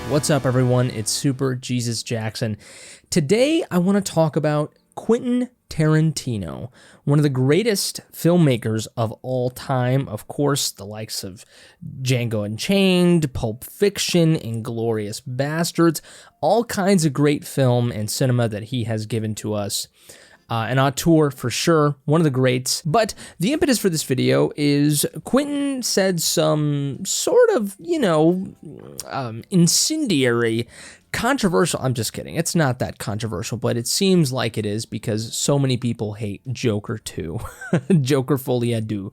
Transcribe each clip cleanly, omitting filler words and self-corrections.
What's up, everyone? It's Super Jesus Jackson. Today, I want to talk about Quentin Tarantino, one of the greatest filmmakers of all time. Of course, the likes of Django Unchained, Pulp Fiction, Inglourious Bastards, all kinds of great film and cinema that he has given to us. An auteur for sure, one of the greats. But the impetus for this video is Quentin said some sort of, incendiary, controversial, I'm just kidding, it's not that controversial, but it seems like it is because so many people hate Joker 2, Joker Folie, Deux.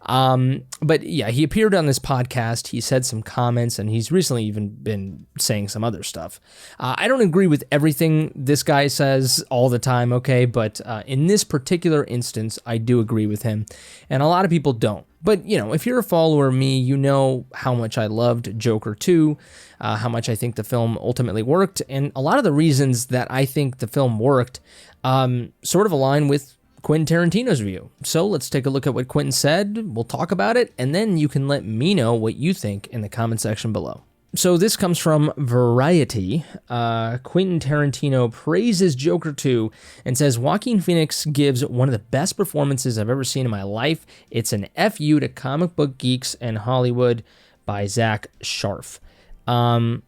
But yeah, he appeared on this podcast, he said some comments, and he's recently even been saying some other stuff. I don't agree with everything this guy says all the time, okay, but in this particular instance, I do agree with him, and a lot of people don't. But, if you're a follower of me, you know how much I loved Joker 2, how much I think the film ultimately worked, and a lot of the reasons that I think the film worked sort of align with Quentin Tarantino's view. So let's take a look at what Quentin said, we'll talk about it, and then you can let me know what you think in the comment section below. So this comes from Variety. Quentin Tarantino praises Joker 2 and says, Joaquin Phoenix gives one of the best performances I've ever seen in my life. It's an FU to comic book geeks and Hollywood by Zach Sharf. Now,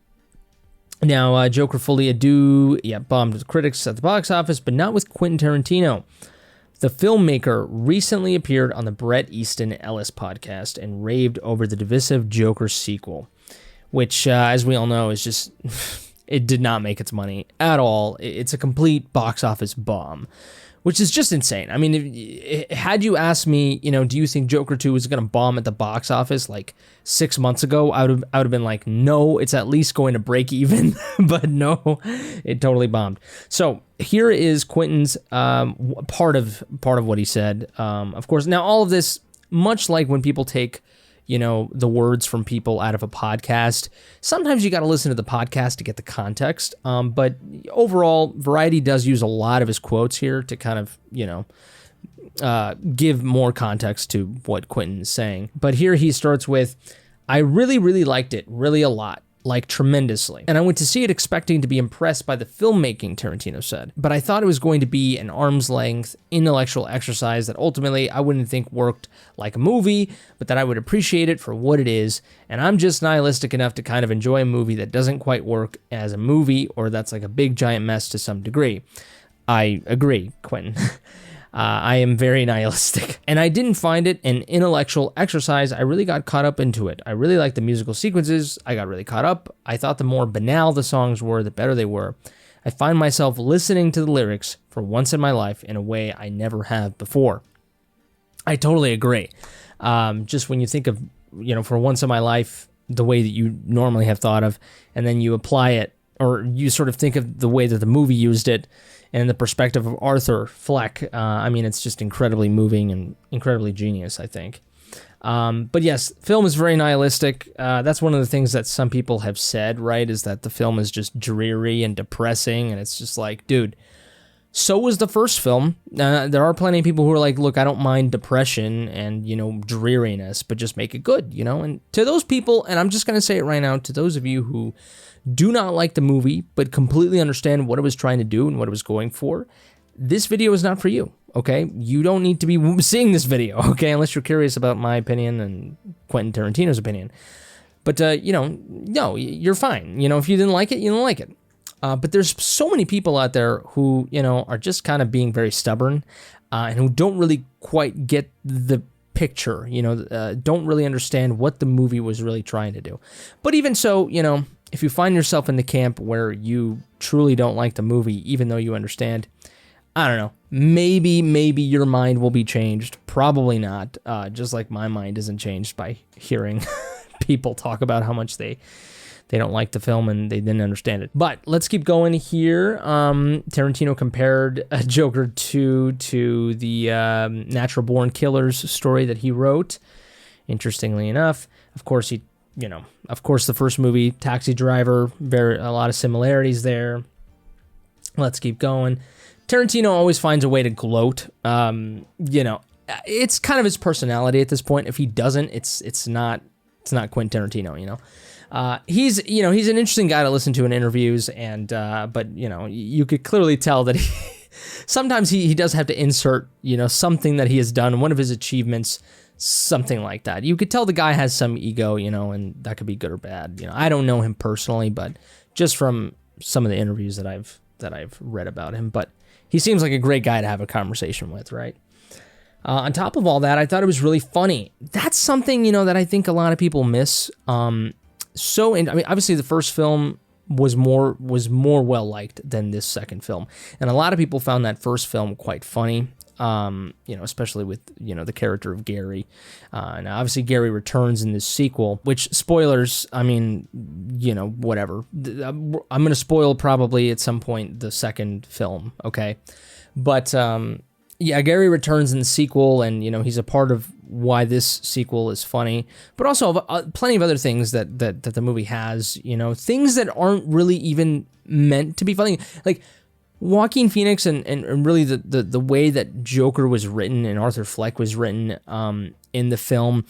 Joker Folie, Deux, bombed with critics at the box office, but not with Quentin Tarantino. The filmmaker recently appeared on the Bret Easton Ellis podcast and raved over the divisive Joker sequel, which, as we all know, is just, it did not make its money at all. It's a complete box office bomb, which is just insane. I mean, had you asked me, do you think Joker 2 is going to bomb at the box office like 6 months ago, I would have been like, no, it's at least going to break even, but no, it totally bombed. So here is Quentin's part of what he said. Of course, now all of this, much like when people take the words from people out of a podcast, sometimes you got to listen to the podcast to get the context. But overall, Variety does use a lot of his quotes here to kind of, give more context to what Quentin is saying. But here he starts with, I really, really liked it, really a lot. Like tremendously. And I went to see it expecting to be impressed by the filmmaking, Tarantino said. But I thought it was going to be an arm's length intellectual exercise that ultimately I wouldn't think worked like a movie, but that I would appreciate it for what it is. And I'm just nihilistic enough to kind of enjoy a movie that doesn't quite work as a movie, or that's like a big giant mess to some degree. I agree, Quentin. I am very nihilistic. And I didn't find it an intellectual exercise. I really got caught up into it. I really liked the musical sequences. I got really caught up. I thought the more banal the songs were, the better they were. I find myself listening to the lyrics for once in my life in a way I never have before. I totally agree. Just when you think of, for once in my life, the way that you normally have thought of, and then you apply it, or you sort of think of the way that the movie used it, and the perspective of Arthur Fleck, it's just incredibly moving and incredibly genius, I think. But yes, film is very nihilistic. That's one of the things that some people have said, right, is that the film is just dreary and depressing, and it's just like, dude, so was the first film. There are plenty of people who are like, look, I don't mind depression and, dreariness, but just make it good, And to those people, and I'm just going to say it right now, to those of you who do not like the movie, but completely understand what it was trying to do and what it was going for, this video is not for you, okay? You don't need to be seeing this video, okay? Unless you're curious about my opinion and Quentin Tarantino's opinion. But, no, you're fine. If you didn't like it, you didn't like it. But there's so many people out there who, are just kind of being very stubborn and who don't really quite get the picture, don't really understand what the movie was really trying to do. But even so, if you find yourself in the camp where you truly don't like the movie, even though you understand, I don't know, maybe your mind will be changed. Probably not, just like my mind isn't changed by hearing people talk about how much they don't like the film and they didn't understand it. But let's keep going here. Tarantino compared Joker 2 to the Natural Born Killers story that he wrote. Interestingly enough, of course, the first movie, Taxi Driver, a lot of similarities there. Let's keep going. Tarantino always finds a way to gloat. It's kind of his personality at this point. If he doesn't, it's not It's not Quentin Tarantino, you know. He's an interesting guy to listen to in interviews, and but you could clearly tell that sometimes he does have to insert something that he has done, one of his achievements, something like that. You could tell the guy has some ego, and that could be good or bad. I don't know him personally, but just from some of the interviews that I've read about him, but he seems like a great guy to have a conversation with, right? On top of all that, I thought it was really funny. That's something, that I think a lot of people miss. Obviously the first film was more well-liked than this second film. And a lot of people found that first film quite funny, especially with, the character of Gary. Now, obviously, Gary returns in this sequel, which, spoilers, whatever. I'm going to spoil probably at some point the second film, okay? But, Gary returns in the sequel, and, he's a part of why this sequel is funny, but also plenty of other things that the movie has, things that aren't really even meant to be funny. Like, Joaquin Phoenix and really the way that Joker was written and Arthur Fleck was written in the film,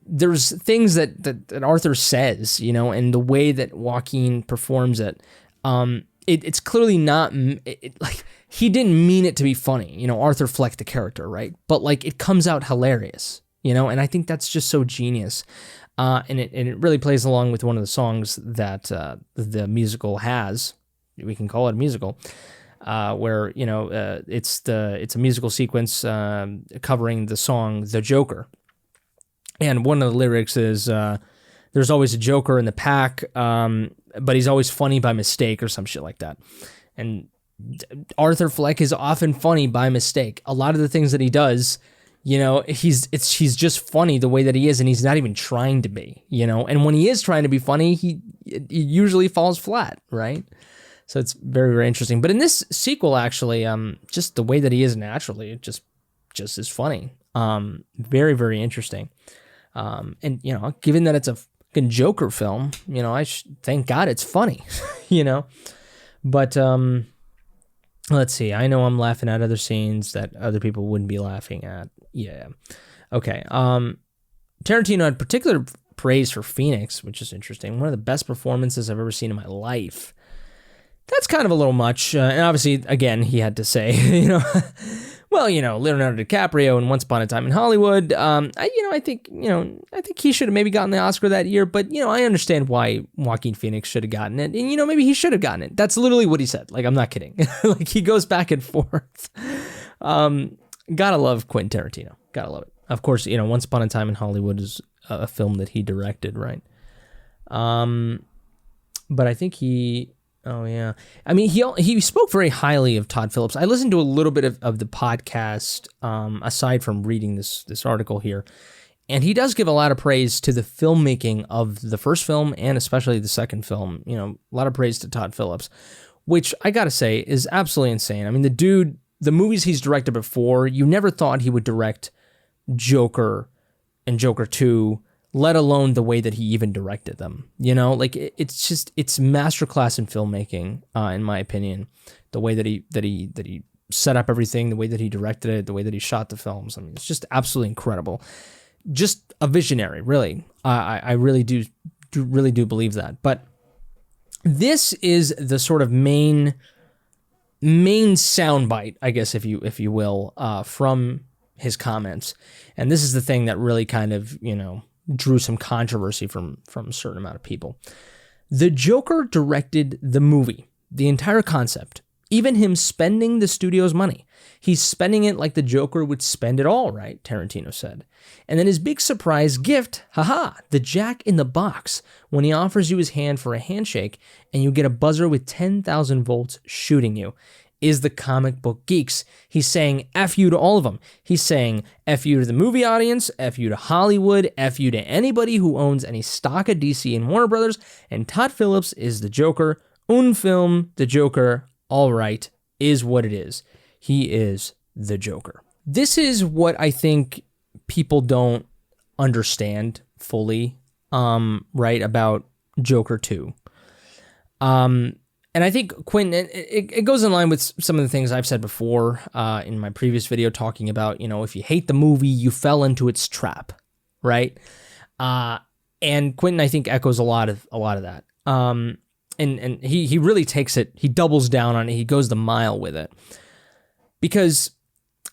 there's things that Arthur says, and the way that Joaquin performs it, it's clearly not, like, he didn't mean it to be funny, Arthur Fleck, the character, right? But, like, it comes out hilarious, and I think that's just so genius. And it really plays along with one of the songs that the musical has. We can call it a musical, where, it's a musical sequence covering the song The Joker. And one of the lyrics is, there's always a Joker in the pack, but he's always funny by mistake, or some shit like that. And Arthur Fleck is often funny by mistake. A lot of the things that he does, he's just funny the way that he is, and he's not even trying to be, and when he is trying to be funny, he usually falls flat, right? So it's very, very interesting. But in this sequel, actually, just the way that he is naturally, it just is funny. Very, very interesting. And, given that it's a fucking Joker film, thank God it's funny, But, let's see. I know I'm laughing at other scenes that other people wouldn't be laughing at. Yeah. Okay. Tarantino had particular praise for Phoenix, which is interesting. One of the best performances I've ever seen in my life. That's kind of a little much. And obviously, again, he had to say, Leonardo DiCaprio in Once Upon a Time in Hollywood. I think he should have maybe gotten the Oscar that year, but, I understand why Joaquin Phoenix should have gotten it. And, maybe he should have gotten it. That's literally what he said. Like, I'm not kidding. Like, he goes back and forth. Gotta love Quentin Tarantino. Gotta love it. Of course, Once Upon a Time in Hollywood is a film that he directed, right? But I think oh yeah. I mean, he spoke very highly of Todd Phillips. I listened to a little bit of the podcast, aside from reading this article here, and he does give a lot of praise to the filmmaking of the first film and especially the second film. A lot of praise to Todd Phillips, which I gotta say is absolutely insane. I mean, the movies he's directed before, you never thought he would direct Joker and Joker 2, let alone the way that he even directed them. It's masterclass in filmmaking, in my opinion. The way that he set up everything, the way that he directed it, the way that he shot the films. I mean, it's just absolutely incredible. Just a visionary, really. I really do believe that. But this is the sort of main soundbite, I guess, if you will, from his comments. And this is the thing that really kind of, drew some controversy from a certain amount of people. The Joker directed the movie, the entire concept, even him spending the studio's money. He's spending it like the Joker would spend it all, right? Tarantino said. And then his big surprise gift, the Jack in the Box, when he offers you his hand for a handshake and you get a buzzer with 10,000 volts shooting you, is the comic book geeks. He's saying F you to all of them. He's saying F you to the movie audience, F you to Hollywood, F you to anybody who owns any stock of DC and Warner Brothers, and Todd Phillips is the Joker. Un film, the Joker, all right, is what it is. He is the Joker. This is what I think people don't understand fully, right, about Joker 2. And I think Quentin, it goes in line with some of the things I've said before in my previous video talking about, if you hate the movie, you fell into its trap, right? And And Quentin, I think, echoes a lot of that. And he really takes it, he doubles down on it, he goes the mile with it. Because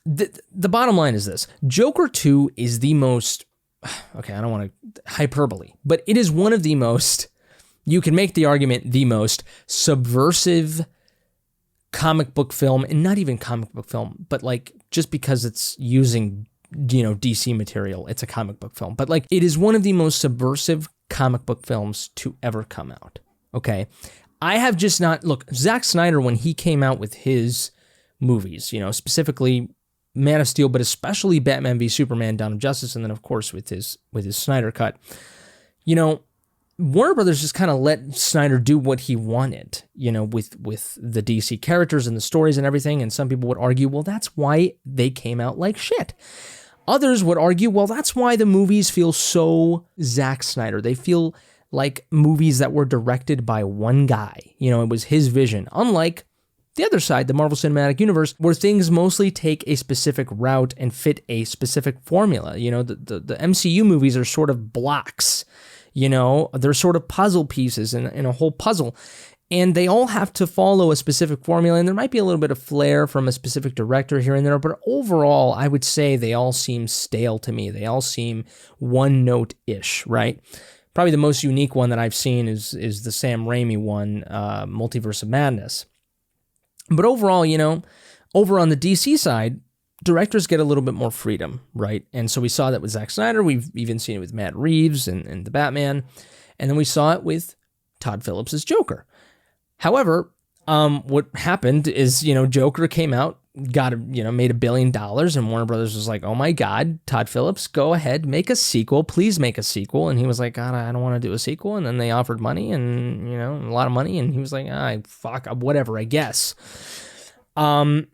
the bottom line is this: Joker 2 is the most, okay, I don't want to hyperbole, but it is one of the most, you can make the argument, the most subversive comic book film, and not even comic book film, but like, just because it's using, DC material, it's a comic book film. But like, it is one of the most subversive comic book films to ever come out. Okay. I have just not, look, Zack Snyder, when he came out with his movies, specifically Man of Steel, but especially Batman v Superman, Dawn of Justice, and then of course with his Snyder cut, Warner Brothers just kind of let Snyder do what he wanted, with the DC characters and the stories and everything. And some people would argue, well, that's why they came out like shit. Others would argue, well, that's why the movies feel so Zack Snyder. They feel like movies that were directed by one guy. It was his vision. Unlike the other side, the Marvel Cinematic Universe, where things mostly take a specific route and fit a specific formula. The MCU movies are sort of blocks. They're sort of puzzle pieces in a whole puzzle. And they all have to follow a specific formula. And there might be a little bit of flair from a specific director here and there. But overall, I would say they all seem stale to me. They all seem one note-ish, right? Probably the most unique one that I've seen is the Sam Raimi one, Multiverse of Madness. But overall, over on the DC side, directors get a little bit more freedom, right? And so we saw that with Zack Snyder. We've even seen it with Matt Reeves and the Batman. And then we saw it with Todd Phillips' Joker. However, what happened is, Joker came out, made $1 billion, and Warner Brothers was like, oh my God, Todd Phillips, go ahead, make a sequel, please make a sequel. And he was like, God, I don't want to do a sequel. And then they offered money and, a lot of money. And he was like, fuck, whatever, I guess. And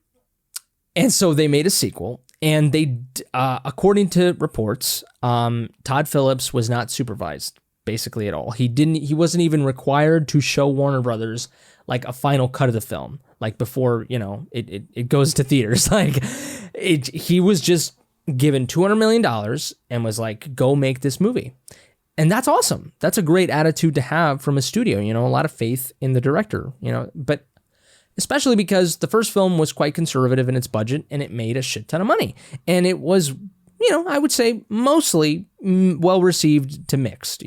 so they made a sequel, and they, according to reports, Todd Phillips was not supervised basically at all. He wasn't even required to show Warner Brothers like a final cut of the film, like before, it goes to theaters. Like he was just given $200 million and was like, go make this movie. And that's awesome. That's a great attitude to have from a studio, a lot of faith in the director, but especially because the first film was quite conservative in its budget and it made a shit ton of money. And it was, I would say mostly well received to mixed,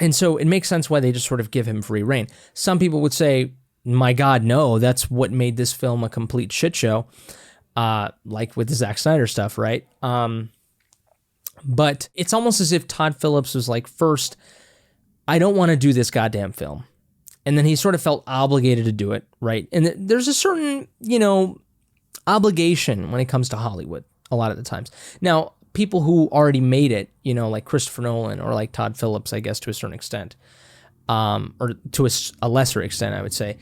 and so it makes sense why they just sort of give him free reign. Some people would say, my God, no, that's what made this film a complete shit show, like with the Zack Snyder stuff, right? But it's almost as if Todd Phillips was like, first, I don't want to do this goddamn film. And then he sort of felt obligated to do it, right? And there's a certain, obligation when it comes to Hollywood a lot of the times. Now, people who already made it, like Christopher Nolan or like Todd Phillips, I guess, to a certain extent, or to a lesser extent, I would say,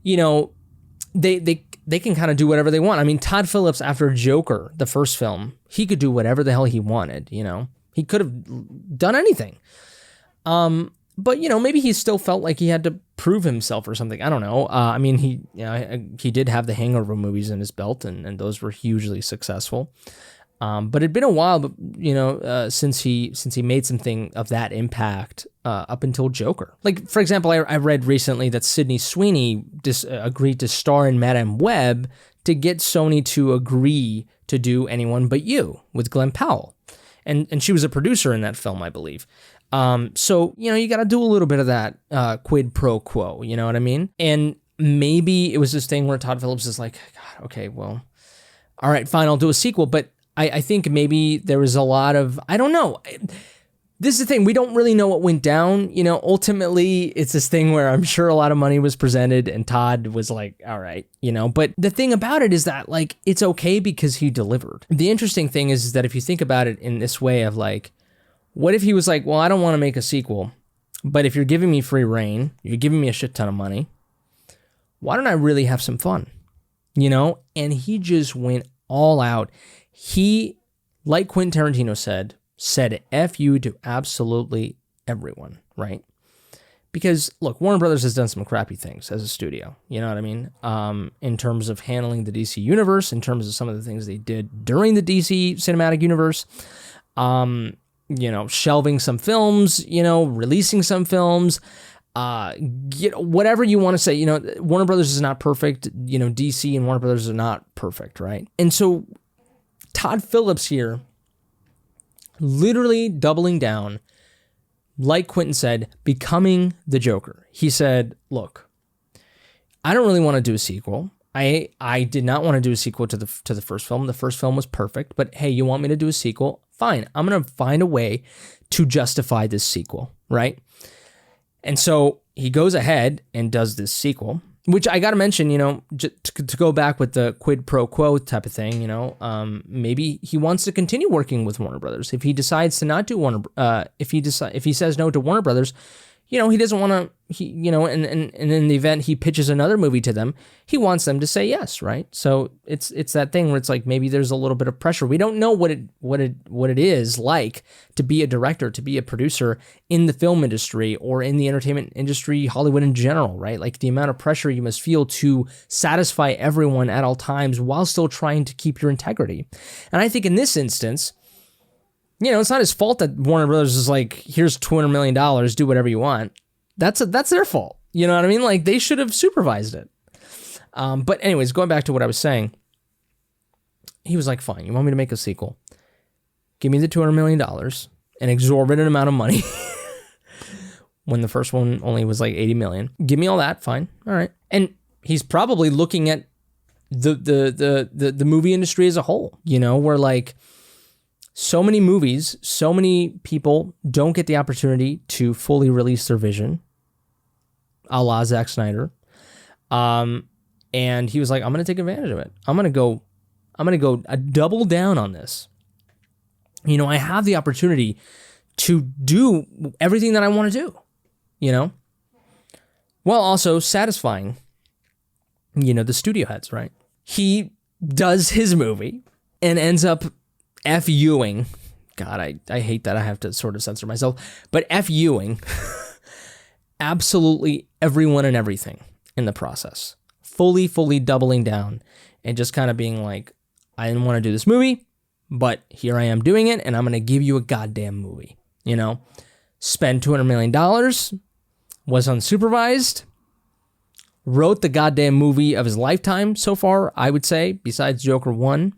they can kind of do whatever they want. I mean, Todd Phillips, after Joker, the first film, he could do whatever the hell he wanted, He could have done anything. But, maybe he still felt like he had to prove himself or something. I don't know. I mean, he did have the Hangover movies in his belt, and those were hugely successful. But it'd been a while, since he made something of that impact up until Joker. Like, for example, I read recently that Sydney Sweeney agreed to star in Madame Web to get Sony to agree to do Anyone But You with Glenn Powell. And she was a producer in that film, I believe. So, you got to do a little bit of that quid pro quo, you know what I mean? And maybe it was this thing where Todd Phillips is like, God, okay, well, all right, fine, I'll do a sequel. But I think maybe there was a lot of, I don't know. This is the thing, we don't really know what went down. Ultimately, it's this thing where I'm sure a lot of money was presented and Todd was like, all right, But the thing about it is that, like, it's okay because he delivered. The interesting thing is that if you think about it in this way of like, what if he was like, well, I don't want to make a sequel, but if you're giving me free reign, you're giving me a shit ton of money, why don't I really have some fun? And he just went all out. He, like Quentin Tarantino said F you to absolutely everyone, right? Because, look, Warner Brothers has done some crappy things as a studio, you know what I mean? In terms of handling the DC universe, in terms of some of the things they did during the DC cinematic universe. shelving some films, releasing some films, whatever you want to say. Warner Brothers is not perfect. DC and Warner Brothers are not perfect, right? And so Todd Phillips here, literally doubling down, like Quentin said, becoming the Joker. He said, look, I don't really want to do a sequel. I did not want to do a sequel to the first film. The first film was perfect, but hey, you want me to do a sequel? Fine. I'm going to find a way to justify this sequel, right? And so he goes ahead and does this sequel, which I got to mention, to go back with the quid pro quo type of thing, maybe he wants to continue working with Warner Brothers. If he decides to not do if he says no to Warner Brothers, he doesn't want to, and in the event he pitches another movie to them, he wants them to say yes, right? So it's that thing where it's like, maybe there's a little bit of pressure. We don't know what it is like to be a director, to be a producer in the film industry or in the entertainment industry, Hollywood in general, right? Like the amount of pressure you must feel to satisfy everyone at all times while still trying to keep your integrity. And I think in this instance, it's not his fault that Warner Brothers is like, here's $200 million, do whatever you want. That's their fault. You know what I mean? Like, they should have supervised it. But anyways, going back to what I was saying, he was like, fine, you want me to make a sequel? Give me the $200 million, an exorbitant amount of money, when the first one only was like 80 million. Give me all that, fine, all right. And he's probably looking at the movie industry as a whole, where like, so many movies, so many people don't get the opportunity to fully release their vision, a la Zack Snyder. And he was like, I'm going to take advantage of it. I'm going to go double down on this. I have the opportunity to do everything that I want to do, while also satisfying, the studio heads, right? He does his movie and ends up F-Uing, God, I hate that I have to sort of censor myself, but F-Uing absolutely everyone and everything in the process. Fully doubling down and just kind of being like, I didn't want to do this movie, but here I am doing it, and I'm going to give you a goddamn movie, Spend $200 million, was unsupervised, wrote the goddamn movie of his lifetime so far, I would say, besides Joker 1.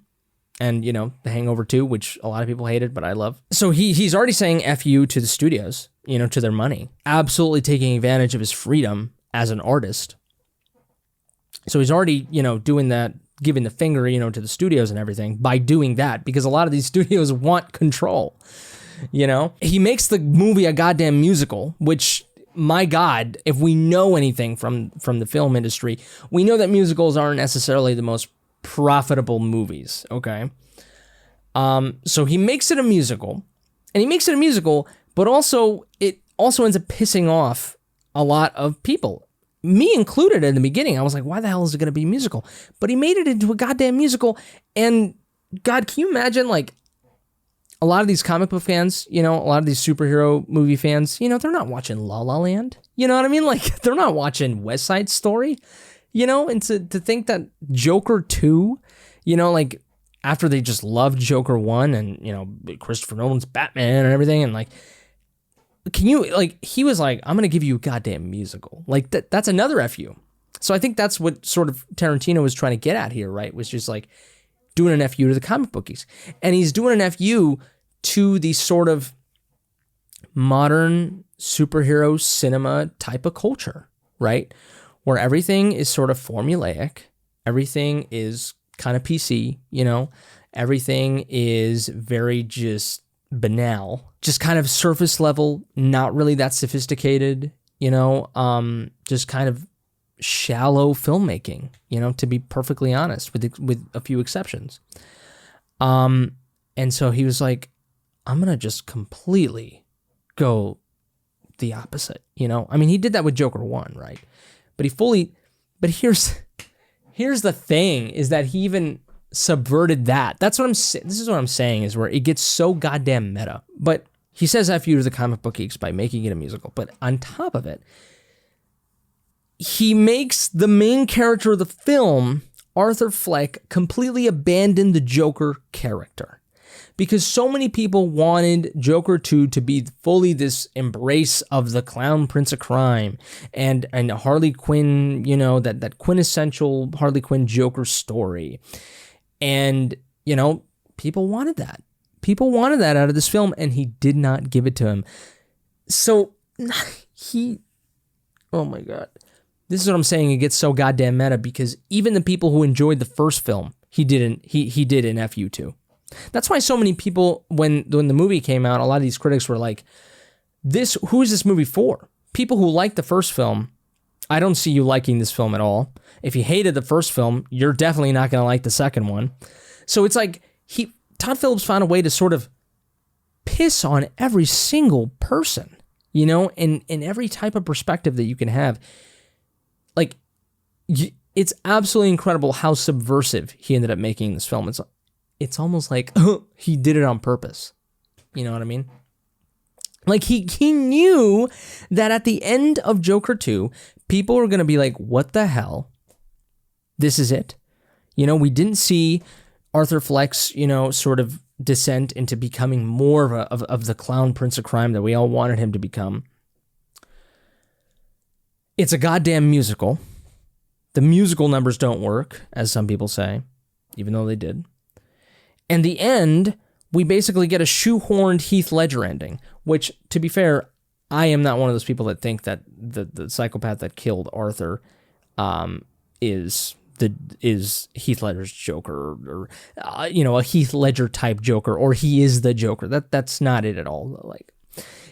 And, The Hangover 2, which a lot of people hated, but I love. So he's already saying F you to the studios, to their money. Absolutely taking advantage of his freedom as an artist. So he's already, doing that, giving the finger, to the studios and everything by doing that, because a lot of these studios want control, He makes the movie a goddamn musical, which, my God, if we know anything from the film industry, we know that musicals aren't necessarily the most profitable movies, okay? So he makes it a musical, but also it also ends up pissing off a lot of people, me included in the beginning. I was like, why the hell is it going to be a musical? But he made it into a goddamn musical, and God, can you imagine, like, a lot of these comic book fans, a lot of these superhero movie fans, they're not watching La La Land, you know what I mean? Like, they're not watching West Side Story. And to think that Joker 2, like, after they just loved Joker 1 and, Christopher Nolan's Batman and everything, and, like, can you, like, he was like, I'm going to give you a goddamn musical. Like, that's another FU. So I think that's what sort of Tarantino was trying to get at here, right? Was just, like, doing an FU to the comic bookies. And he's doing an FU to the sort of modern superhero cinema type of culture, right? Where everything is sort of formulaic, everything is kind of PC, everything is very just banal, just kind of surface level, not really that sophisticated, just kind of shallow filmmaking, to be perfectly honest, with a few exceptions. And so he was like, I'm going to just completely go the opposite, I mean, he did that with Joker 1, right? But here's the thing, is that he even subverted that. That's what this is what I'm saying, is where it gets so goddamn meta. But he says F you to the comic book geeks by making it a musical. But on top of it, he makes the main character of the film, Arthur Fleck, completely abandon the Joker character. because so many people wanted Joker 2 to be fully this embrace of the clown prince of crime and Harley Quinn, you know, that quintessential Harley Quinn Joker story. And, you know, people wanted that. People wanted that out of this film, and he did not give it to him. So oh my God. This is what I'm saying. It gets so goddamn meta because even the people who enjoyed the first film, he did in FU too. That's why so many people, when the movie came out, a lot of these critics were like, who is this movie for? People who liked the first film, I don't see you liking this film at all. If you hated the first film, you're definitely not going to like the second one. So it's like Todd Phillips found a way to sort of piss on every single person, you know, in every type of perspective that you can have. Like, it's absolutely incredible how subversive he ended up making this film. It's almost like he did it on purpose. You know what I mean? Like, he knew that at the end of Joker 2, people were going to be like, what the hell? This is it? You know, we didn't see Arthur Fleck's, you know, sort of descent into becoming more of the clown prince of crime that we all wanted him to become. It's a goddamn musical. The musical numbers don't work, as some people say, even though they did. And the end, we basically get a shoehorned Heath Ledger ending, which, to be fair, I am not one of those people that think that the psychopath that killed Arthur is Heath Ledger's Joker, or you know, a Heath Ledger type Joker, or he is the Joker. That's not it at all. Like,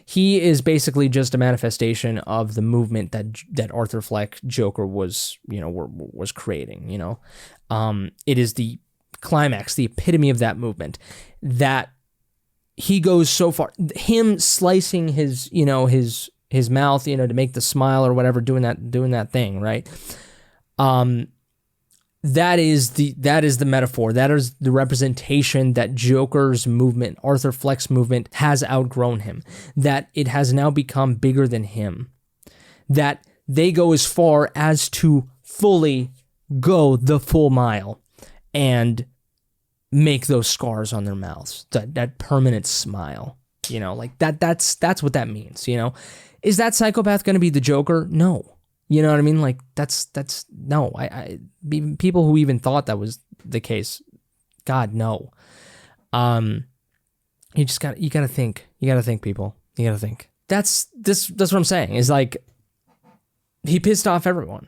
he is basically just a manifestation of the movement that Arthur Fleck Joker was, you know, was creating. You know, it is the climax, the epitome of that movement. That he goes so far, him slicing his, you know, his mouth, you know, to make the smile or whatever, doing that thing, right? That is the metaphor. That is the representation that Joker's movement, Arthur Fleck's movement, has outgrown him. That it has now become bigger than him. That they go as far as to fully go the full mile and make those scars on their mouths. That permanent smile. You know, like that's what that means, you know. Is that psychopath going to be the Joker? No. You know what I mean? Like, that's no. Even people who even thought that was the case, God, no. You gotta think. You gotta think, people. You gotta think. That's what I'm saying. Is like, he pissed off everyone.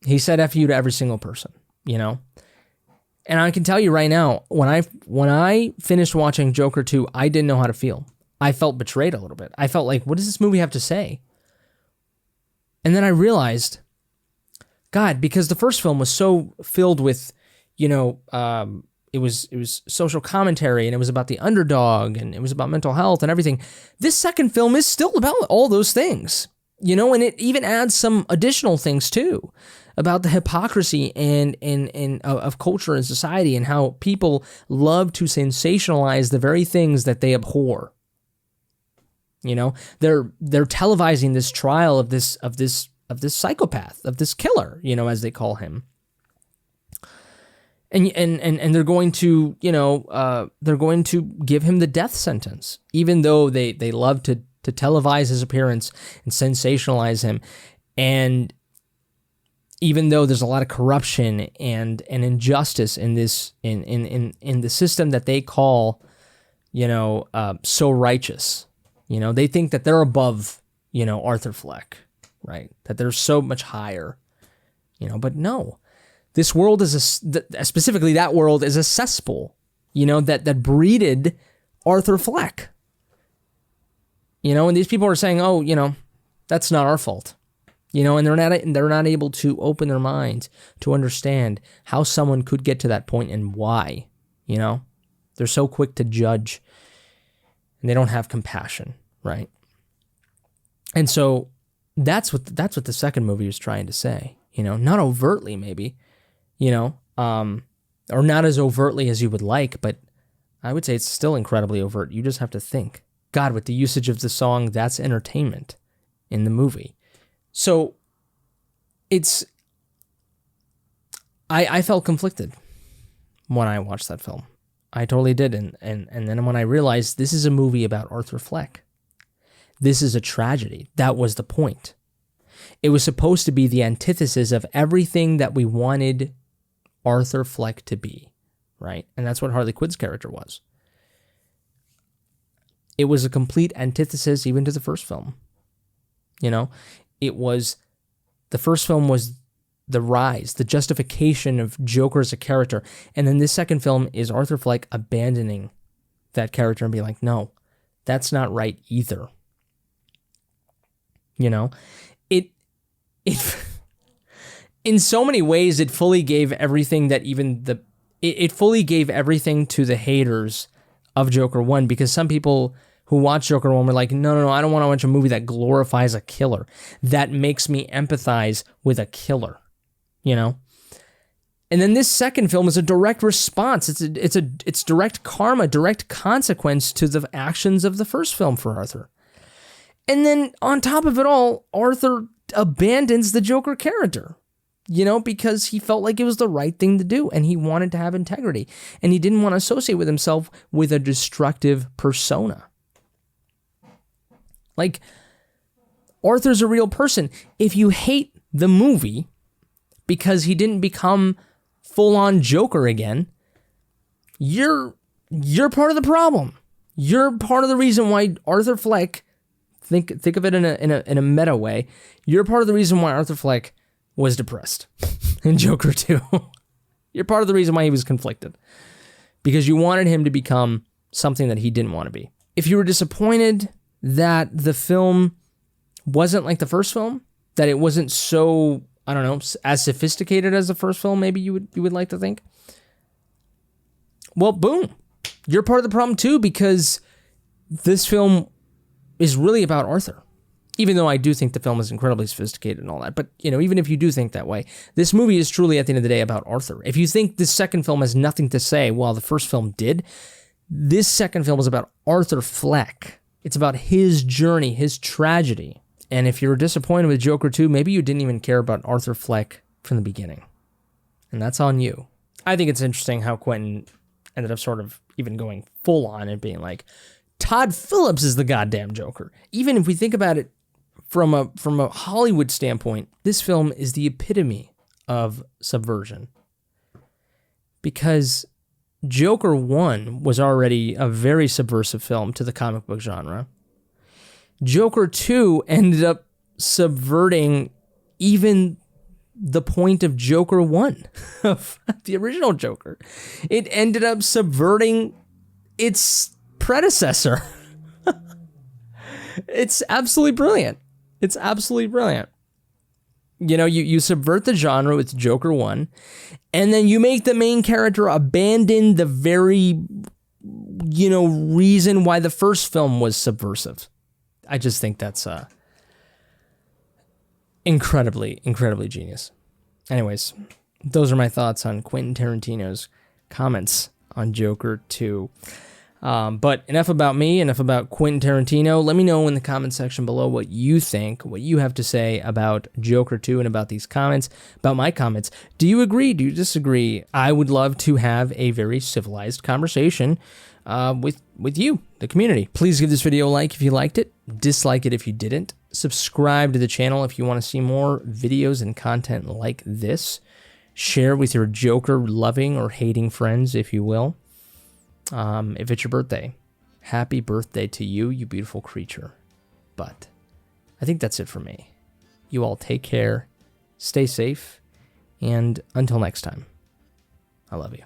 He said F you to every single person, you know? And I can tell you right now, when I finished watching Joker 2, I didn't know how to feel. I felt betrayed a little bit. I felt like, what does this movie have to say? And then I realized, God, because the first film was so filled with, you know, it was social commentary, and it was about the underdog, and it was about mental health and everything. This second film is still about all those things, you know, and it even adds some additional things too, about the hypocrisy and of culture and society, and how people love to sensationalize the very things that they abhor. You know, they're televising this trial of this psychopath, of this killer, you know, as they call him. And they're going to, you know, they're going to give him the death sentence, even though they love to televise his appearance and sensationalize him. And even though there's a lot of corruption and injustice in this in the system that they call, you know, so righteous. You know, they think that they're above, you know, Arthur Fleck, right? That they're so much higher, you know, but no. This world is specifically that world is a cesspool, you know, that breeded Arthur Fleck. You know, and these people are saying, oh, you know, that's not our fault. You know, and they're not able to open their minds to understand how someone could get to that point and why, you know? They're so quick to judge. And they don't have compassion, right? And so that's what the second movie was trying to say, you know, not overtly maybe, you know, or not as overtly as you would like, but I would say it's still incredibly overt. You just have to think. God, with the usage of the song, that's entertainment in the movie. So I felt conflicted when I watched that film. I totally did. And then when I realized this is a movie about Arthur Fleck, this is a tragedy. That was the point. It was supposed to be the antithesis of everything that we wanted Arthur Fleck to be, right? And that's what Harley Quinn's character was. It was a complete antithesis even to the first film. You know, the first film was the rise, the justification of Joker as a character. And then this second film is Arthur Fleck abandoning that character and being like, no, that's not right either. You know, it in so many ways, it fully gave everything that it fully gave everything to the haters of Joker 1, because some people who watch Joker 1 were like, no, I don't want to watch a movie that glorifies a killer, that makes me empathize with a killer, you know? And then this second film is a direct response. It's direct karma, direct consequence to the actions of the first film for Arthur. And then on top of it all, Arthur abandons the Joker character, you know, because he felt like it was the right thing to do and he wanted to have integrity and he didn't want to associate with himself with a destructive persona. Like, Arthur's a real person. If you hate the movie because he didn't become full-on Joker again, you're part of the problem. You're part of the reason why Arthur Fleck, think of it in a meta way, you're part of the reason why Arthur Fleck was depressed in Joker 2. You're part of the reason why he was conflicted. Because you wanted him to become something that he didn't want to be. If you were disappointed that the film wasn't like the first film, that it wasn't so, I don't know, as sophisticated as the first film, maybe you would like to think, well, boom, you're part of the problem too, because this film is really about Arthur. Even though I do think the film is incredibly sophisticated and all that, but you know, even if you do think that way, this movie is truly at the end of the day about Arthur. If you think this second film has nothing to say, while the first film did, this second film is about Arthur Fleck. It's about his journey, his tragedy. And if you're disappointed with Joker 2, maybe you didn't even care about Arthur Fleck from the beginning. And that's on you. I think it's interesting how Quentin ended up sort of even going full on and being like, Todd Phillips is the goddamn Joker. Even if we think about it from a Hollywood standpoint, this film is the epitome of subversion. Because Joker 1 was already a very subversive film to the comic book genre. Joker 2 ended up subverting even the point of Joker 1, of the original Joker. It ended up subverting its predecessor. It's absolutely brilliant. It's absolutely brilliant. You know, you subvert the genre with Joker 1, and then you make the main character abandon the very, you know, reason why the first film was subversive. I just think that's incredibly, incredibly genius. Anyways, those are my thoughts on Quentin Tarantino's comments on Joker 2. But enough about me, enough about Quentin Tarantino. Let me know in the comment section below what you think, what you have to say about Joker 2 and about these comments, about my comments. Do you agree? Do you disagree? I would love to have a very civilized conversation with you, the community. Please give this video a like if you liked it, dislike it if you didn't. Subscribe to the channel if you want to see more videos and content like this. Share with your Joker loving or hating friends, if you will. If it's your birthday, happy birthday to you, you beautiful creature. But I think that's it for me. You all take care, stay safe, and until next time, I love you.